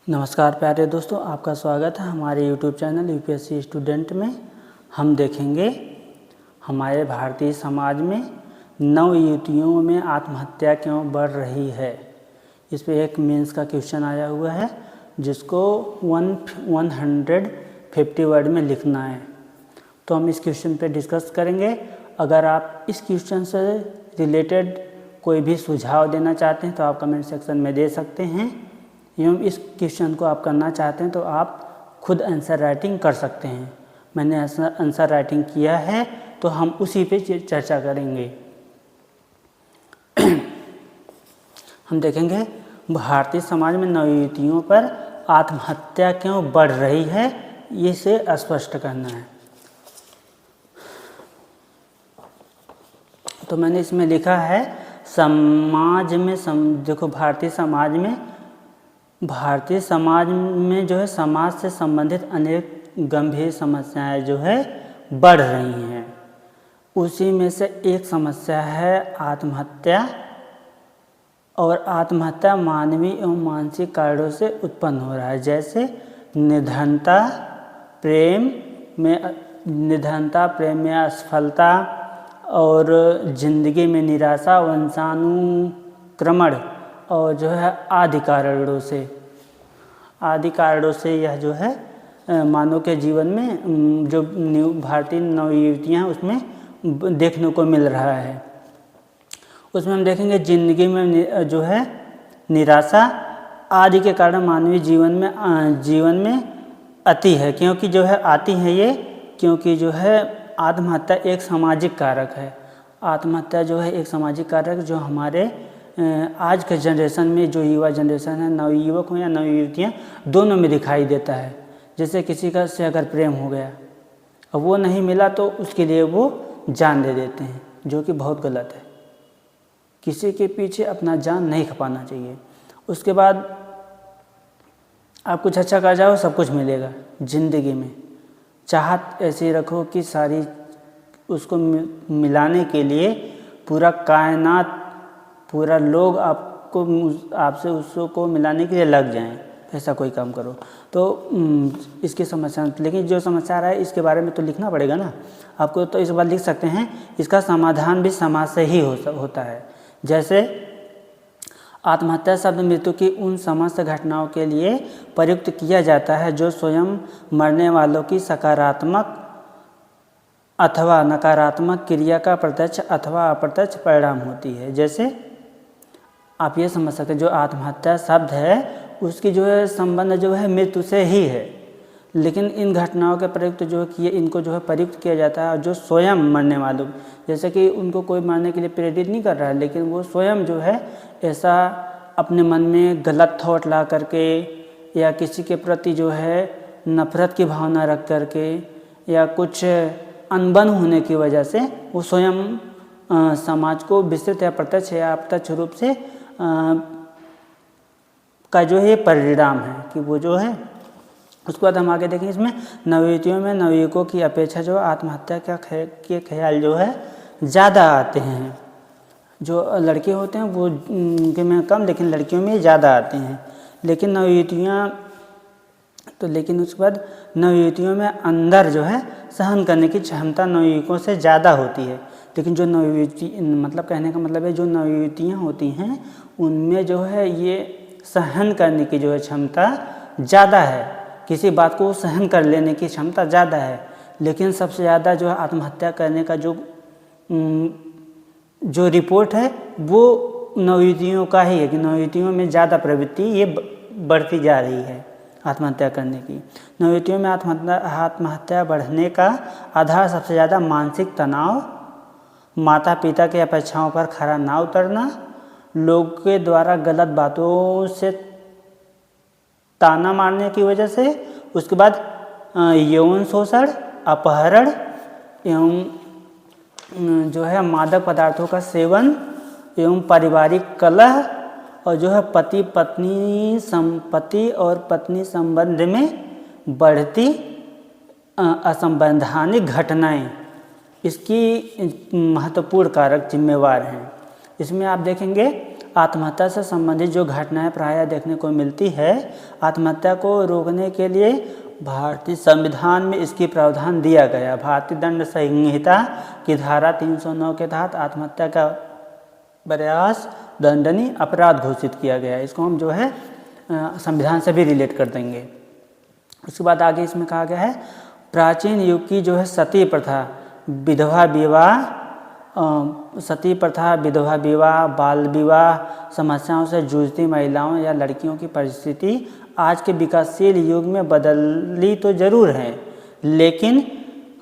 नमस्कार प्यारे दोस्तों, आपका स्वागत है हमारे YouTube चैनल यूपीएससी स्टूडेंट में। हम देखेंगे हमारे भारतीय समाज में नवयुवतियों में आत्महत्या क्यों बढ़ रही है। इस पे एक मेंस का क्वेश्चन आया हुआ है जिसको 150 वर्ड में लिखना है। तो हम इस क्वेश्चन पे डिस्कस करेंगे। अगर आप इस क्वेश्चन से रिलेटेड कोई भी सुझाव देना चाहते हैं तो आप कमेंट सेक्शन में दे सकते हैं, एवं इस क्वेश्चन को आप करना चाहते हैं तो आप खुद आंसर राइटिंग कर सकते हैं। मैंने आंसर राइटिंग किया है तो हम उसी पे चर्चा करेंगे। हम देखेंगे भारतीय समाज में नवयुवतियों पर आत्महत्या क्यों बढ़ रही है, इसे स्पष्ट करना है। तो मैंने इसमें लिखा है समाज में देखो भारतीय समाज में जो है समाज से संबंधित अनेक गंभीर समस्याएं जो है बढ़ रही हैं। उसी में से एक समस्या है आत्महत्या, और आत्महत्या मानवीय एवं मानसिक कारणों से उत्पन्न हो रहा है, जैसे निर्धनता, प्रेम में असफलता और जिंदगी में निराशा, वंशानुक्रमण और जो है आदि कारणों से यह जो है मानव के जीवन में जो भारतीय नवयुवतियाँ हैं उसमें देखने को मिल रहा है। उसमें हम देखेंगे जिंदगी में जो है निराशा आदि के कारण मानवीय जीवन में आती है, क्योंकि जो है आती है ये, क्योंकि जो है आत्महत्या एक सामाजिक कारक है। आत्महत्या जो है एक सामाजिक कारक जो हमारे आज के जनरेशन में जो युवा जनरेशन है, नवयुवक हो या नवयुवतियाँ, दोनों में दिखाई देता है। जैसे किसी का से अगर प्रेम हो गया और वो नहीं मिला तो उसके लिए वो जान दे देते हैं, जो कि बहुत गलत है। किसी के पीछे अपना जान नहीं खपाना चाहिए। उसके बाद आप कुछ अच्छा कर जाओ, सब कुछ मिलेगा ज़िंदगी में। चाहत ऐसे रखो कि सारी उसको मिलाने के लिए पूरा कायनात, पूरा लोग आपसे उसको मिलाने के लिए लग जाएं, ऐसा कोई काम करो। तो इसकी समस्या, लेकिन जो समस्या आ रहा है इसके बारे में तो लिखना पड़ेगा ना आपको। तो इस बार लिख सकते हैं, इसका समाधान भी समाज से ही होता है। जैसे आत्महत्या शब्द मृत्यु की उन समस्त घटनाओं के लिए प्रयुक्त किया जाता है जो स्वयं मरने वालों की सकारात्मक अथवा नकारात्मक क्रिया का प्रत्यक्ष अथवा अप्रत्यक्ष परिणाम होती है। जैसे आप ये समझ सकते हैं, जो आत्महत्या शब्द है उसकी जो है संबंध जो है मृत्यु से ही है, लेकिन इन घटनाओं के प्रयुक्त जो किए इनको जो है प्रयुक्त किया जाता है जो स्वयं मरने वालों, जैसे कि उनको कोई मारने के लिए प्रेरित नहीं कर रहा है, लेकिन वो स्वयं जो है ऐसा अपने मन में गलत थॉट ला करके या किसी के प्रति जो है नफरत की भावना रख करके या कुछ अनबन होने की वजह से वो स्वयं समाज को विस्तृत या प्रत्यक्ष या अप्रत्यक्ष रूप से का जो है परिणाम है कि वो जो है। उसके बाद हम आगे देखेंगे, इसमें नवयुवतियों में नवयुवकों की अपेक्षा जो आत्महत्या के ख्याल जो है ज़्यादा आते हैं। जो लड़के होते हैं वो के में कम, लेकिन लड़कियों में ज़्यादा आते हैं। लेकिन उसके बाद नवयुवतियों में अंदर जो है सहन करने की क्षमता नवयुवकों से ज़्यादा होती है। लेकिन जो मतलब कहने का मतलब है जो नवयुवतियाँ होती हैं उनमें जो है ये सहन करने की जो है क्षमता ज़्यादा है, किसी बात को सहन कर लेने की क्षमता ज़्यादा है। लेकिन सबसे ज़्यादा जो है आत्महत्या करने का जो रिपोर्ट है वो नवयुवतियों का ही है, कि नवयुवतियों में ज़्यादा प्रवृत्ति ये बढ़ती जा रही है आत्महत्या करने की। नवयुवतियों में आत्महत्या बढ़ने का आधार सबसे ज़्यादा मानसिक तनाव, माता पिता की अपेक्षाओं पर खरा ना उतरना, लोग के द्वारा गलत बातों से ताना मारने की वजह से, उसके बाद यौन शोषण, अपहरण एवं जो है मादक पदार्थों का सेवन एवं पारिवारिक कलह, और जो है पति पत्नी संपत्ति और पत्नी संबंध में बढ़ती असंवैधानिक घटनाएं इसकी महत्वपूर्ण कारक जिम्मेवार हैं। इसमें आप देखेंगे आत्महत्या से संबंधित जो घटनाएं प्रायः देखने को मिलती है, आत्महत्या को रोकने के लिए भारतीय संविधान में इसकी प्रावधान दिया गया। भारतीय दंड संहिता की धारा 309 के तहत आत्महत्या का प्रयास दंडनीय अपराध घोषित किया गया है। इसको हम जो है संविधान से भी रिलेट कर देंगे। उसके बाद आगे इसमें कहा गया है प्राचीन युग की जो है सती प्रथा, विधवा विवाह, बाल विवाह समस्याओं से जूझती महिलाओं या लड़कियों की परिस्थिति आज के विकासशील युग में बदली तो ज़रूर है, लेकिन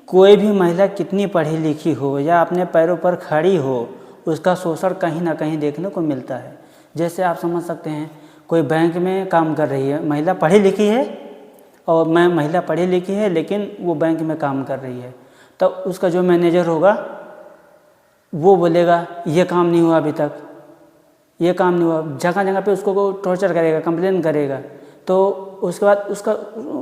कोई भी महिला कितनी पढ़ी लिखी हो या अपने पैरों पर खड़ी हो, उसका शोषण कहीं ना कहीं देखने को मिलता है। जैसे आप समझ सकते हैं, कोई बैंक में काम कर रही है, महिला पढ़ी लिखी है और महिला पढ़ी लिखी है लेकिन वो बैंक में काम कर रही है, तो उसका जो मैनेजर होगा वो बोलेगा ये काम नहीं हुआ अभी तक, ये काम नहीं हुआ, जगह जगह पे उसको टॉर्चर करेगा, कंप्लेन करेगा। तो उसके बाद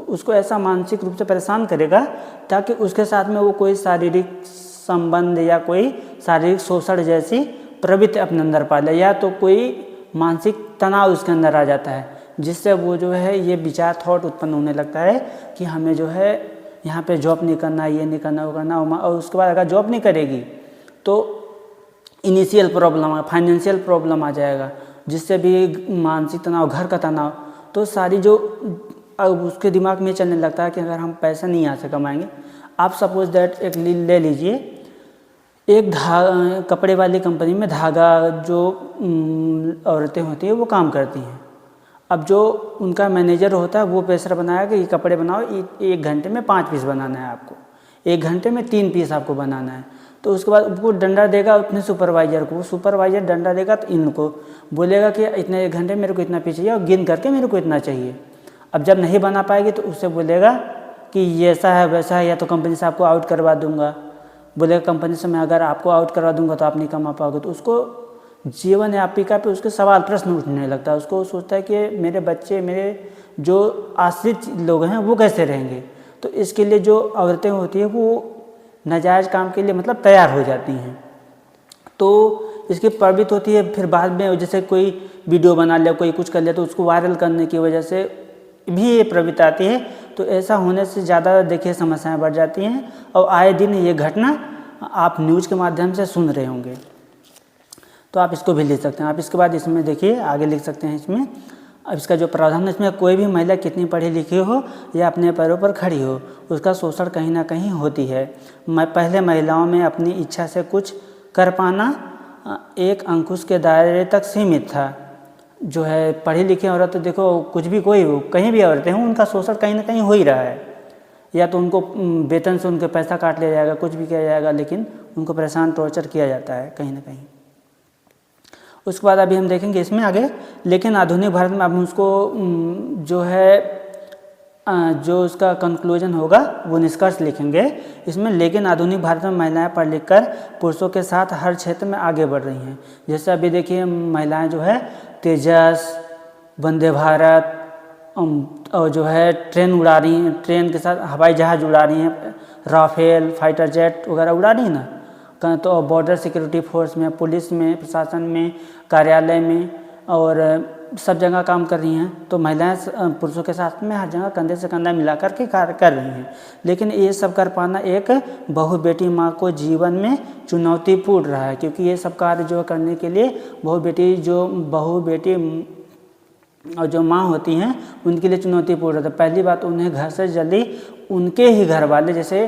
उसको ऐसा मानसिक रूप से परेशान करेगा ताकि उसके साथ में वो कोई शारीरिक संबंध या कोई शारीरिक शोषण जैसी प्रवृत्ति अपने अंदर पाले, या तो कोई मानसिक तनाव उसके अंदर आ जाता है, जिससे वो जो है ये विचार थॉट उत्पन्न होने लगता है कि हमें जो है यहाँ पे जॉब नहीं करना, ये नहीं करना, वो करना। और उसके बाद अगर जॉब नहीं करेगी तो इनिशियल प्रॉब्लम, फाइनेंशियल प्रॉब्लम आ जाएगा, जिससे भी मानसिक तनाव, घर का तनाव, तो सारी जो अब उसके दिमाग में चलने लगता है कि अगर हम पैसा नहीं यहाँ से कमाएंगे। आप सपोज दैट एक ले लीजिए, एक कपड़े वाली कंपनी में धागा जो औरतें होती हैं वो काम करती हैं। अब जो उनका मैनेजर होता है वो प्रेशर बनाया कि ये कपड़े बनाओ, 1 घंटे में 5 पीस बनाना है आपको, 1 घंटे में 3 पीस आपको बनाना है। तो उसके बाद वो डंडा देगा अपने सुपरवाइज़र को, वो सुपरवाइज़र डंडा देगा तो इनको बोलेगा कि इतने 1 घंटे मेरे को इतना पीस चाहिए और गिन करके मेरे को इतना चाहिए। अब जब नहीं बना पाएगी तो उससे बोलेगा कि ये ऐसा है वैसा है, या तो कंपनी से आपको आउट करवा दूंगा। बोलेगा कंपनी से मैं अगर आपको आउट करवा दूंगा तो आप नहीं कमा पाओगे। तो उसको जीवन यापिका पे उसके सवाल प्रश्न उठने लगता है। उसको सोचता है कि मेरे बच्चे, मेरे जो आश्रित लोग हैं वो कैसे रहेंगे। तो इसके लिए जो औरतें होती हैं वो नाजायज़ काम के लिए मतलब तैयार हो जाती हैं, तो इसकी प्रवृत्ति होती है। फिर बाद में जैसे कोई वीडियो बना लिया, कोई कुछ कर लिया, तो उसको वायरल करने की वजह से भी ये प्रवृत्ति आती है। तो ऐसा होने से ज़्यादा देखिए समस्याएं बढ़ जाती हैं और आए दिन ये घटना आप न्यूज़ के माध्यम से सुन रहे होंगे। तो आप इसको भी लिख सकते हैं। आप इसके बाद इसमें देखिए आगे लिख सकते हैं इसमें, अब इसका जो प्रावधान है इसमें कोई भी महिला कितनी पढ़ी लिखी हो या अपने पैरों पर खड़ी हो, उसका शोषण कहीं ना कहीं होती है। पहले महिलाओं में अपनी इच्छा से कुछ कर पाना एक अंकुश के दायरे तक सीमित था। जो है पढ़ी लिखी औरत, तो देखो कुछ भी कोई हो, कहीं भी औरतें हों, उनका शोषण कहीं ना कहीं हो ही रहा है। या तो उनको वेतन से उनके पैसा काट लिया जाएगा, कुछ भी किया जाएगा, लेकिन उनको परेशान टॉर्चर किया जाता है कहीं ना कहीं। उसके बाद अभी हम देखेंगे इसमें आगे, लेकिन आधुनिक भारत में अब उसको जो है जो उसका कंक्लूजन होगा वो निष्कर्ष लिखेंगे इसमें। लेकिन आधुनिक भारत में महिलाएं पढ़ लिख कर पुरुषों के साथ हर क्षेत्र में आगे बढ़ रही हैं। जैसे अभी देखिए महिलाएं जो है तेजस, वंदे भारत और जो है ट्रेन उड़ा रही हैं, ट्रेन के साथ हवाई जहाज़ उड़ा रही हैं, राफेल फाइटर जेट वगैरह उड़ा रही हैं ना। तो बॉर्डर सिक्योरिटी फोर्स में, पुलिस में, प्रशासन में, कार्यालय में और सब जगह काम कर रही हैं। तो महिलाएं पुरुषों के साथ में हर जगह कंधे से कंधा मिला करके कार्य कर रही हैं। लेकिन ये सब कर पाना एक बहु बेटी माँ को जीवन में चुनौतीपूर्ण रहा है, क्योंकि ये सब कार्य जो करने के लिए बहु बेटी और जो माँ होती हैं उनके लिए चुनौतीपूर्ण रहता है। पहली बात, उन्हें घर से जल्दी उनके ही घर वाले, जैसे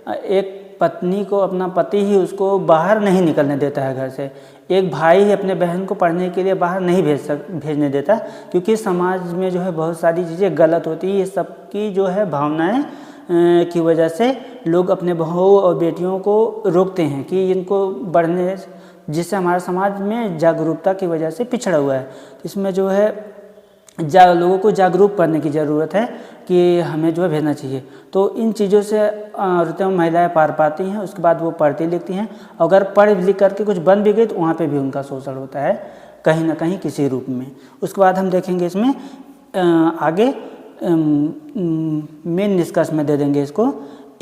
एक पत्नी को अपना पति ही उसको बाहर नहीं निकलने देता है घर से, एक भाई ही अपने बहन को पढ़ने के लिए बाहर नहीं भेजने देता, क्योंकि समाज में जो है बहुत सारी चीज़ें गलत होती है। ये सब की जो है भावनाएं की वजह से लोग अपने बहुओं और बेटियों को रोकते हैं कि इनको बढ़ने, जिससे हमारा समाज में जागरूकता की वजह से पिछड़ा हुआ है। इसमें जो है लोगों को जागरूक करने की ज़रूरत है कि हमें जो है भेजना चाहिए। तो इन चीज़ों से औरतें महिलाएं पार पाती हैं। उसके बाद वो पढ़ती लिखती हैं, अगर पढ़ लिख करके कुछ बन भी गई तो वहाँ पे भी उनका शोषण होता है कहीं ना कहीं किसी रूप में। उसके बाद हम देखेंगे इसमें आगे मेन निष्कर्ष में दे देंगे इसको।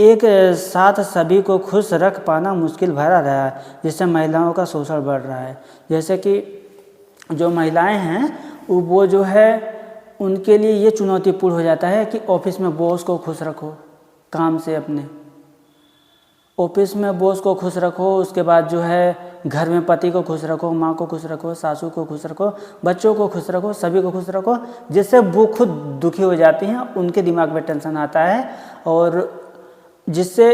एक साथ सभी को खुश रख पाना मुश्किल भरा रहा है, जिससे महिलाओं का शोषण बढ़ रहा है। जैसे कि जो महिलाएं हैं वो जो है उनके लिए ये चुनौतीपूर्ण हो जाता है कि ऑफिस में बॉस को खुश रखो, काम से अपने ऑफिस में बॉस को खुश रखो, उसके बाद जो है घर में पति को खुश रखो, माँ को खुश रखो, सासू को खुश रखो, बच्चों को खुश रखो, सभी को खुश रखो, जिससे वो खुद दुखी हो जाती हैं, उनके दिमाग में टेंशन आता है और जिससे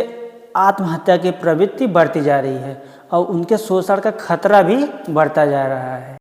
आत्महत्या की प्रवृत्ति बढ़ती जा रही है और उनके शोषण का खतरा भी बढ़ता जा रहा है।